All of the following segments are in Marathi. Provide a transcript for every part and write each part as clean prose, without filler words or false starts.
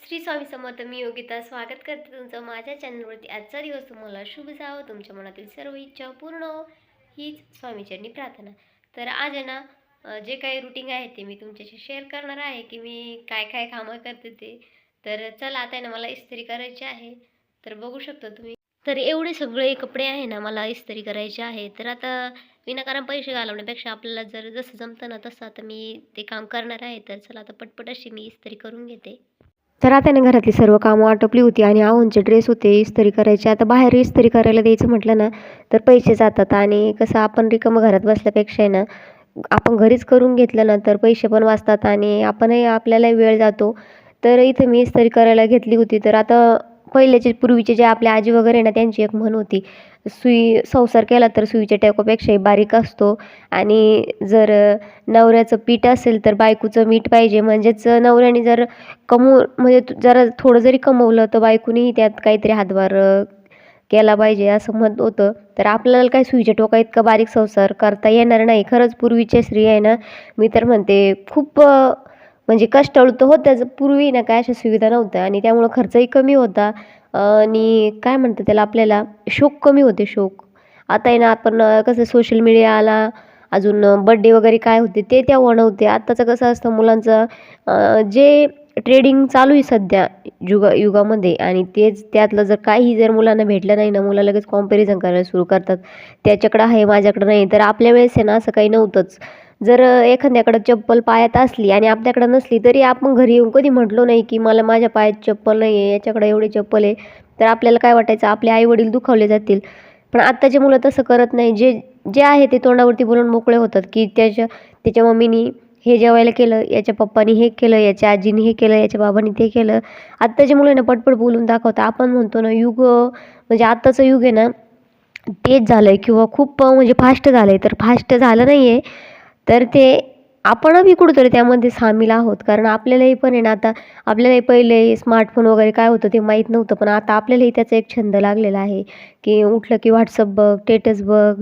श्री स्वामी समर्थ. मी योगिता स्वागत करते तुमचं माझ्या चॅनलवरती. आजचा दिवस तुम्हाला शुभ जावो, तुमच्या मनातील सर्व इच्छा पूर्ण हो, हीच स्वामीचरणी प्रार्थना. तर आज आहे ना, जे काही रुटीन आहे ते मी तुमच्याशी शेअर करणार आहे की मी काय काय कामं करते ते. तर चला, आता आहे ना मला इस्त्री करायची आहे. तर बघू शकता तुम्ही. तर एवढे सगळे कपडे आहे ना मला इस्त्री करायचे आहे. तर आता विनाकारण पैसे घालवण्यापेक्षा आपल्याला जर जसं जमतं ना तसं आता मी ते काम करणार आहे. तर चला, आता पटपट अशी मी इस्त्री करून घेते. तर आता ना घरातली सर्व कामं आटोपली होती आणि आहोंचे ड्रेस होते इस्त्री करायचे. आता बाहेर इस्त्री करायला द्यायचं म्हटलं ना तर पैसे जातात आणि कसं आपण रिकामं घरात बसल्यापेक्षा आहे ना, आपण घरीच करून घेतलं ना तर पैसे पण वाचतात आणि आपणही आपल्यालाही वेळ जातो. तर इथे मी इस्त्री करायला घेतली होती. तर आता पहिल्याचे पूर्वीचे जे आपल्या आजी वगैरे ना त्यांची एक म्हण होती, संसार केला तर सुईच्या टोकापेक्षाही बारीक असतो. आणि जर नवऱ्याचं पीठ असेल तर बायकोचं मीठ पाहिजे. म्हणजेच नवऱ्याने जर म्हणजे जरा थोडं जरी कमवलं तर बायकोनीही त्यात काहीतरी हातभार केला पाहिजे असं मत होतं. तर आपल्याला काय सुईच्या टोका इतका बारीक संसार करता येणार नाही. खरंच पूर्वीच्या स्त्रिया आहे ना, मी तर म्हणते खूप म्हणजे कष्टाळू तर होत्याच. पूर्वी ना काय अशा सुविधा नव्हत्या आणि त्यामुळं खर्चही कमी होता आणि काय म्हणतात त्याला, आपल्याला शौक कमी होते, शौक. आता आहे ना आपण कसं सोशल मीडिया आला, अजून बड्डे वगैरे काय होते ते तेव्हा नव्हते. आत्ताचं कसं असतं मुलांचं, जे ट्रेडिंग चालू आहे सध्या युगामध्ये, आणि तेच त्यातलं जर काही जर मुलांना भेटलं नाही ना, मुलं लगेच कॉम्पॅरिझन करायला सुरू करतात. त्याच्याकडं आहे, माझ्याकडं नाही. तर आपल्या वेळेस आहे ना असं काही नव्हतंच. जर एखाद्याकडं चप्पल पायात असली आणि आपल्याकडं नसली तरी आपण घरी येऊन कधी म्हटलो नाही की मला माझ्या पायात चप्पल नाही आहे, याच्याकडे एवढी चप्पल आहे. तर आपल्याला काय वाटायचं, आपले आईवडील दुखावले जातील. पण आत्ताची मुलं तसं करत नाही. जे जे आहे ते तोंडावरती बोलून मोकळे होतात की त्याच्या मम्मीनी हे जेवायला केलं, याच्या पप्पानी हे केलं, याच्या आजीने हे केलं, याच्या बाबांनी ते केलं. आत्ताची मुलं ना पटपट बोलून दाखवतात. आपण म्हणतो ना युग म्हणजे आत्ताचं युग आहे ना तेच झालं आहे किंवा खूप म्हणजे फास्ट झालं आहे. तर फास्ट झालं नाही आहे, तर ते आपणही कुठेतरी त्यामध्ये सामील आहोत. कारण आपल्यालाही पण आहे ना, आता आपल्यालाही पहिले स्मार्टफोन वगैरे काय होतं ते माहीत नव्हतं. पण आता आपल्यालाही त्याचा एक छंद लागलेला आहे की उठलं की WhatsApp बघ, स्टेटस बघ,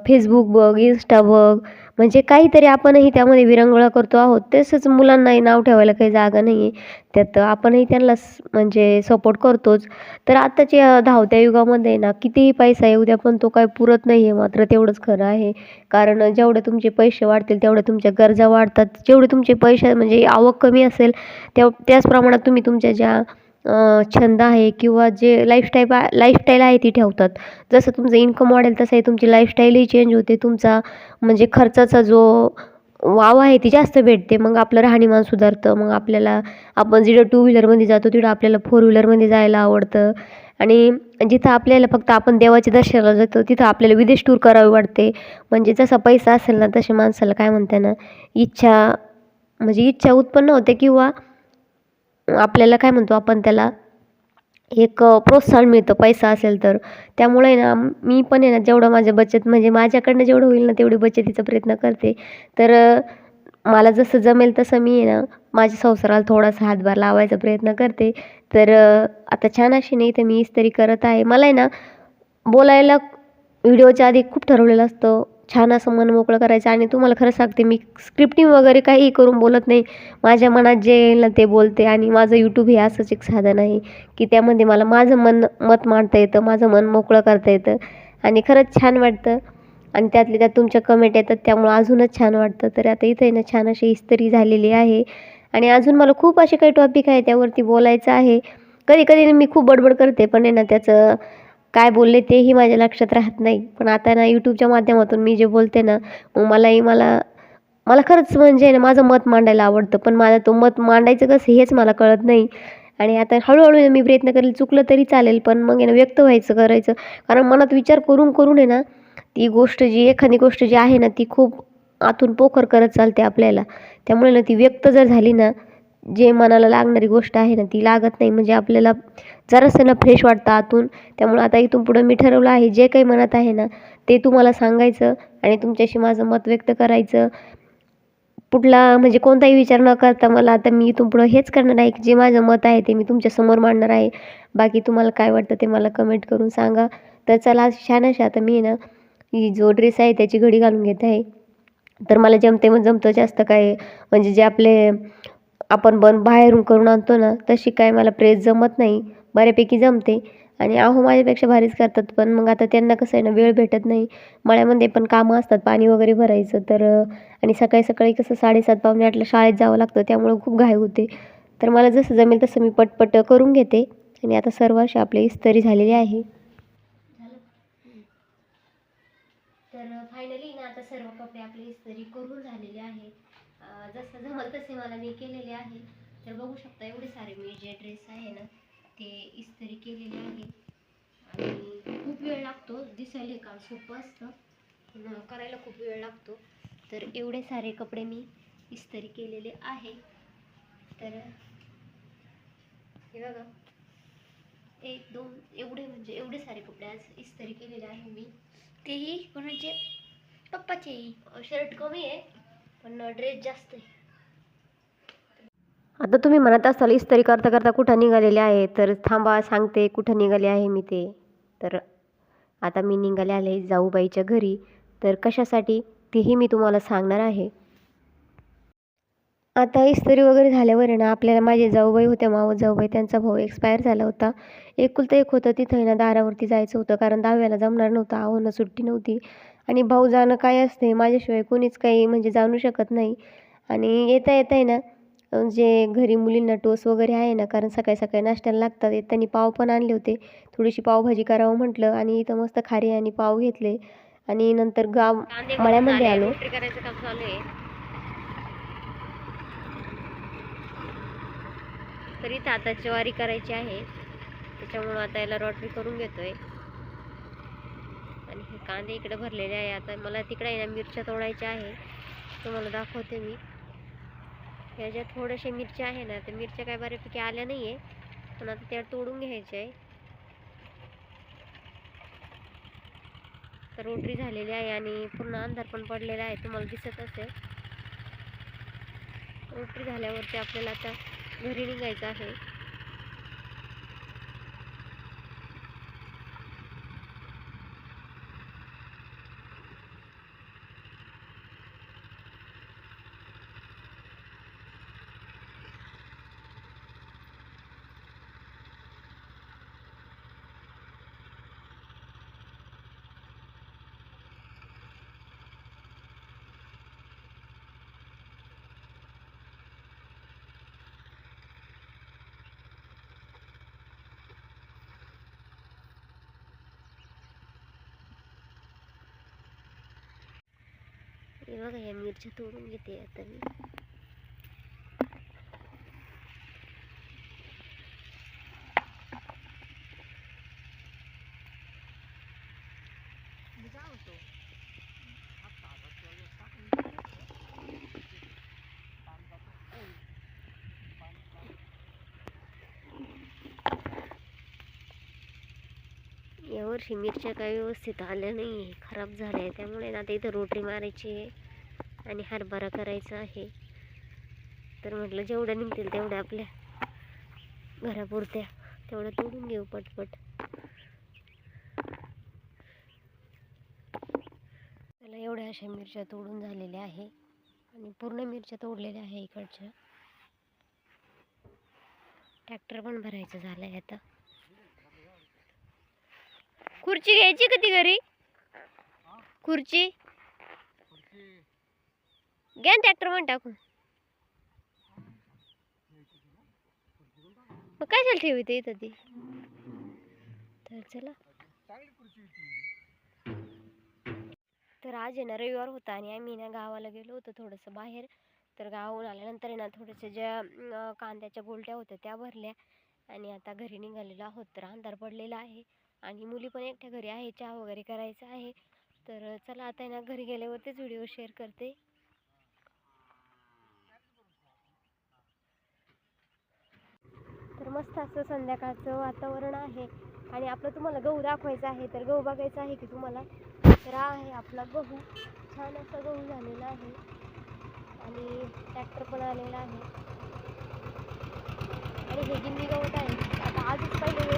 Facebook बघ, Insta बघ. म्हणजे काहीतरी आपणही त्यामध्ये विरंगुळा करतो आहोत. तसंच मुलांनाही नाव ठेवायला काही जागा नाही आहे. त्यात आपणही त्यांना म्हणजे सपोर्ट करतोच. तर आत्ताच्या धावत्या युगामध्ये ना कितीही पैसा येऊ द्या, पण तो काही पुरत नाही आहे, मात्र तेवढंच खरं आहे. कारण जेवढे तुमचे पैसे वाढतील तेवढ्या तुमच्या गरजा वाढतात. जेवढे तुमचे पैसे म्हणजे आवक कमी असेल त्याच प्रमाणात तुम्ही तुमच्या ज्या छंद आहे किंवा जे लाईफस्टाईल आहे ती ठेवतात. जसं तुमचं इन्कम वाढेल तसंही तुमची लाईफस्टाईलही चेंज होते. तुमचा म्हणजे खर्चाचा जो वाव आहे ती जास्त भेटते. मग आपलं राहणीमान सुधारतं. मग आपण जिथं टू व्हीलरमध्ये जातो तिथं आपल्याला फोर व्हीलरमध्ये जायला आवडतं. आणि जिथं आपल्याला फक्त आपण देवाच्या दर्शनाला जातो तिथं आपल्याला विदेश टूर करावी वाटते. म्हणजे जसा पैसा असेल ना तसे माणसाला काय म्हणते ना, इच्छा म्हणजे इच्छा उत्पन्न होते किंवा आपल्याला काय म्हणतो आपण त्याला, एक प्रोत्साहन मिळतं पैसा असेल तर. त्यामुळे ना मी पण आहे ना जेवढं माझं बचत म्हणजे माझ्याकडनं जेवढं होईल ना तेवढी बचतीचा प्रयत्न करते. तर मला जसं जमेल तसं मी आहे ना माझ्या संसाराला थोडासा हातभार लावायचा प्रयत्न करते. तर आता छान अशी नाही तर मी इस्त्री करत आहे. मला आहे ना बोलायला व्हिडिओच्या आधी खूप ठरवलेलं असतं. छान असं मन मोकळं करायचं आणि तुम्हाला खरं सांगते, मी स्क्रिप्टिंग वगैरे काहीही करून बोलत नाही. माझ्या मनात जे येईल ना ते बोलते. आणि माझं यूट्यूब हे असंच एक साधन आहे की त्यामध्ये मला माझं मत मांडता येतं, माझं मन मोकळं करता येतं आणि खरंच छान वाटतं. आणि त्यातल्या त्यात तुमच्या कमेंट येतात त्यामुळं अजूनच छान वाटतं. तर आता इथे ना छान अशी इस्त्री झालेली आहे आणि अजून मला खूप असे काही टॉपिक आहे त्यावरती बोलायचं आहे. कधी-कधी मी खूप बडबड करते, पण आहे ना त्याचं काय बोलले तेही माझ्या लक्षात राहत नाही. पण आता ना YouTubeच्या माध्यमातून मी जे बोलते ना, मग मला खरंच म्हणजे ना माझं मत मांडायला आवडतं. पण मला तो मत मांडायचं कसं हेच मला कळत नाही. आणि आता हळू-हळू मी प्रयत्न करेल, चुकलं तरी चालेल, पण मग आहे ना व्यक्त व्हायचं, करायचं. कारण मनात विचार करून, करून आहे ना, एखादी गोष्ट जी आहे ना, ती खूप आतून पोखर करत चालते आपल्याला. त्यामुळे ना ती व्यक्त जर झाली ना, जे मनाला लागणारी गोष्ट आहे ना, ती लागत नाही. म्हणजे आपल्याला जरासं ना फ्रेश वाटतं आतून. त्यामुळे आता इथून पुढं मी ठरवलं आहे, जे काही मनात आहे ना, ते तुम्हाला सांगायचं आणि तुमच्याशी माझं मत व्यक्त करायचं. कुठला म्हणजे कोणताही विचार न करता मला आता मी इथून पुढं हेच करणार आहे, की जे माझं मत आहे ते मी तुमच्यासमोर मांडणार आहे. बाकी तुम्हाला काय वाटतं ते मला कमेंट करून सांगा. तर चला, छान अशी आता मी आहे ना, ही जो ड्रेस आहे त्याची घडी घालून घेत आहे. तर मला जमते मग जमतं जास्त काय म्हणजे जे आपले आपण बाहेरून करून आणतो ना, तशी काय मला प्रेस जमत नाही. बऱ्यापैकी जमते आणि आहो माझ्यापेक्षा भारीच करतात. पण मग आता त्यांना कसं आहे ना, वेळ भेटत नाही. मळ्यामध्ये पण कामं असतात, पाणी वगैरे भरायचं तर आणि सकाळी-सकाळी कसं 7:30 पावणे 8ला शाळेत जावं लागतं, त्यामुळं खूप घाई होते. तर मला जसं जमेल तसं मी पटपट करून घेते आणि आता सर्व अशी आपली इस्त्री झालेली आहे. तर फायनली ना आता सर्व कपडे आपले इस्त्री करून झालेले आहे. जसं जमल तसे मला मी केलेले आहे. तर बघू शकता एवढे सारे मी जे ड्रेस आहे ना ते इस्त्री केलेले आहे. आणि खूप वेळ लागतो. दिसायला हे काम सोपं असतं पण करायला खूप वेळ लागतो. तर एवढे सारे कपडे मी इस्त्री केलेले आहे. तर हे बघा 1 2 एवढे म्हणजे एवढे सारे कपडे आज इस्त्री केलेले आहे मी. तेही कोणाचे पप्पाचेही. शर्ट कमी आहे पण ड्रेस जास्त आहे. आता तुम्ही म्हणत असाल इस्त्री करता करता कुठं निघालेले आहे, तर थांबा सांगते कुठं निघाले आहे मी ते. तर आता मी निघाले आले जाऊबाईच्या घरी. तर कशासाठी तेही मी तुम्हाला सांगणार आहे. आता इस्त्री वगैरे झाल्यावर आहे ना आपल्याला माझे जाऊबाई होत्या, मावस जाऊबाई, त्यांचा भाऊ एक्सपायर झाला होता. एकुलता एक होतं, तिथं आहे ना दारावरती जायचं होतं कारण दहाव्याला जमणार नव्हतं. आहोंना सुट्टी नव्हती आणि भाऊ जाणं काय असते माझ्याशिवाय कोणीच काही म्हणजे जाणू शकत नाही. आणि येता येता आहे ना जे घरी मुलींना टोस्ट वगैरे आहे ना, कारण सकाळी सकाळी नाश्त्याला लागतात. त्यांनी पाव पण आणले होते. थोडीशी पावभाजी करावं म्हटलं आणि इथं मस्त खारी आणि पाव घेतले आणि नंतर मळ्यामध्ये आलो. करायचं काम चालू आहे. तर इथं आता ज्वारी करायची आहे, त्याच्यामुळं आता याला रोटरी करून घेतोय. आणि हे कांदे इकडे भरलेले आहे. आता मला तिकडे आहे ना मिरच्या तोडायच्या आहे, तुम्हाला दाखवते मी. ह्या ज्या थोड्याशा मिरच्या आहे ना, त्या मिरच्या काय बऱ्यापैकी आल्या नाही आहे, पण आता त्या तोडून घ्यायच्या आहे. तर रोटरी झालेली आहे आणि पूर्ण अंधार पण पडलेला आहे, तुम्हाला दिसत असेल. रोटरी झाल्यावरती आपल्याला आता घरी निघायचं आहे. हे बघा ह्या मिरच्या तोडून घेते आता मी. यावर्षी मिरच्या काही व्यवस्थित आल्या नाही, खराब झाल्या आहे. त्यामुळे ना आता इथं रोटरी मारायची आहे आणि हरभरा करायचा आहे. तर म्हटलं जेवढ्या निघतील तेवढ्या आपल्या घरापुरत्या तेवढ्या तोडून घेऊ पटपट. त्याला एवढ्या अशा मिरच्या तोडून झालेल्या आहे आणि पूर्ण मिरच्या तोडलेल्या आहे इकडच्या. ट्रॅक्टर पण भरायचं झालंय आता. खुर्ची घ्यायची का ती घरी? खुर्ची घ्या ट्रॅक्टर पण टाकून. मग काय झालं ठेवते इथं ती. तर चला. तर आज आहे ना रविवार होता आणि आम्ही ना गावाला गेलो होतो थोडंसं बाहेर. तर गावाहून आल्यानंतर आहे ना थोड्याशा ज्या कांद्याच्या गोलट्या होत्या त्या भरल्या आणि आता घरी निघालेलो आहोत. तर अंधार पडलेला आहे आणि मुली पण एकट्या घरी आहे, चहा वगैरे करायचा आहे. तर चला आता आहे ना घरी गेल्यावरतीच व्हिडिओ शेअर करते. तर मस्त असं संध्याकाळचं वातावरण आहे आणि आपलं तुम्हाला गहू दाखवायचा आहे. तर गहू बघायचा आहे की तुम्हाला. तर हा आहे आपला गहू, छान असा गहू झालेला आहे आणि ट्रॅक्टर पण आलेला आहे आणि हे गिन्नी गवत आहे. आता आजच पहिले